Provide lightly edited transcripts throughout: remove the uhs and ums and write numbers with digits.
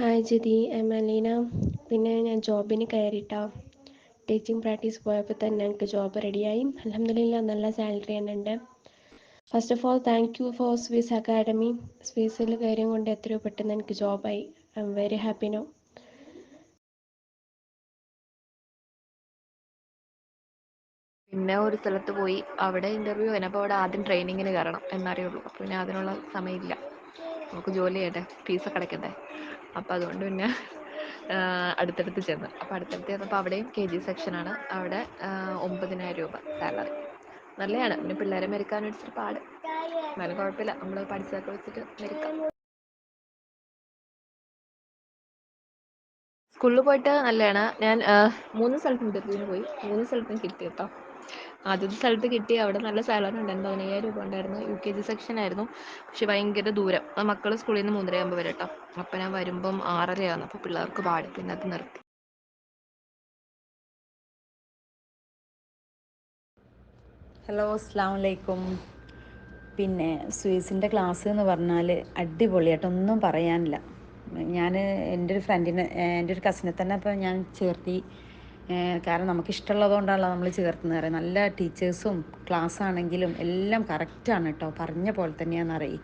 Hi ജിതി, അലീന. പിന്നെ ഞാൻ ജോബിന് കയറിയിട്ടാ. ടീച്ചിങ് പ്രാക്ടീസ് പോയപ്പോൾ തന്നെ എനിക്ക് ജോബ് റെഡിയായി. അൽഹംദുലില്ലാ, നല്ല സാലറി തന്നെ ഉണ്ട്. First of all thank you for Swiss academy. സ്വിസിൽ കാര്യം കൊണ്ട് എത്രയോ പെട്ടെന്ന് എനിക്ക് ജോബായി. I'm very happy no. പിന്നെ ഒരു സ്ഥലത്ത് പോയി അവിടെ ഇൻ്റർവ്യൂ കഴിഞ്ഞപ്പോൾ അവിടെ ആദ്യം ട്രെയിനിങ്ങിന് കയറണം എന്നറിയുള്ളൂ. അപ്പോൾ പിന്നെ അതിനുള്ള സമയമില്ല, നമുക്ക് ജോലി ചെയ്യട്ടെ, ഫീസൊക്കെ അടയ്ക്കണ്ടേ. അപ്പോൾ അതുകൊണ്ട് പിന്നെ അടുത്തടുത്ത് ചെന്ന്. അപ്പോൾ അടുത്തടുത്ത് ചെന്നപ്പോൾ അവിടെയും KG സെക്ഷനാണ്. അവിടെ 9,000 രൂപ സാലറി. നല്ലതാണ്. പിന്നെ പിള്ളേരെ മെരുക്കാനും ഇച്ചിരി പാട്, എന്നാലും കുഴപ്പമില്ല, നമ്മൾ പഠിച്ചതൊക്കെ വെച്ചിട്ട് മെരുക്കാം. സ്കൂളിൽ പോയിട്ട് നല്ലതാണ്. ഞാൻ 3 സ്ഥലത്ത് ഇൻ്റർവ്യൂവിന് പോയി, 3 സ്ഥലത്തും കിട്ടി കേട്ടോ. ആദ്യത്തെ സ്ഥലത്ത് കിട്ടി, അവിടെ നല്ല സാലറി ഉണ്ടായിരുന്നു, 15,000 രൂപ ഉണ്ടായിരുന്നു. UKG സെക്ഷൻ ആയിരുന്നു, പക്ഷെ ഭയങ്കര ദൂരം. മക്കൾ സ്കൂളിൽ നിന്ന് 3:30 വരെ കേട്ടോ. അപ്പം ഞാൻ വരുമ്പം 6:30 അപ്പോൾ പിള്ളേർക്ക് പാട്, പിന്നെ അത് നിർത്തി. ഹലോ, അസ്സലാമു അലൈക്കും. പിന്നെ സ്വിസിൻ്റെ ക്ലാസ് എന്ന് പറഞ്ഞാൽ അടിപൊളിയായിട്ട് ഒന്നും പറയാനില്ല. ഞാൻ എൻ്റെ ഒരു ഫ്രണ്ടിനെ, എൻ്റെ ഒരു കസിനെ തന്നെ ഇപ്പോൾ ഞാൻ ചേർത്തി. കാരണം നമുക്കിഷ്ടമുള്ളത് കൊണ്ടാണല്ലോ നമ്മൾ ചേർത്തുന്നത് പറയാം. നല്ല ടീച്ചേഴ്സും ക്ലാസ് ആണെങ്കിലും എല്ലാം കറക്റ്റാണ് കേട്ടോ, പറഞ്ഞ പോലെ തന്നെയാണെന്ന് അറിയും.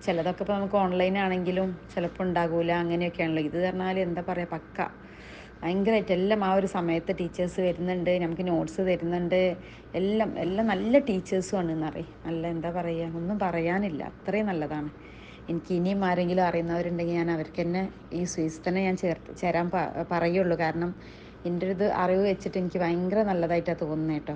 ചിലതൊക്കെ ഇപ്പോൾ നമുക്ക് ഓൺലൈൻ ആണെങ്കിലും ചിലപ്പോൾ ഉണ്ടാകില്ല, അങ്ങനെയൊക്കെയാണല്ലോ. ഇത് പറഞ്ഞാൽ എന്താ പറയുക, പക്ക ഭയങ്കരമായിട്ട് എല്ലാം ആ ഒരു സമയത്ത് ടീച്ചേഴ്സ് വരുന്നുണ്ട്, നമുക്ക് നോട്ട്സ് തരുന്നുണ്ട്. എല്ലാം എല്ലാം നല്ല ടീച്ചേഴ്സും എന്നറിയും. നല്ല എന്താ പറയുക, ഒന്നും പറയാനില്ല, അത്രയും നല്ലതാണ്. എനിക്ക് ഇനിയും ആരെങ്കിലും അറിയുന്നവരുണ്ടെങ്കിൽ ഞാൻ അവർക്ക് തന്നെ ഈ സ്വിസ് തന്നെ ഞാൻ ചേരാൻ പറയുള്ളൂ. കാരണം എൻ്റെ ഒരു ഇത് അറിവ് വെച്ചിട്ട് എനിക്ക് ഭയങ്കര നല്ലതായിട്ടാണ് തോന്നുന്നത് കേട്ടോ.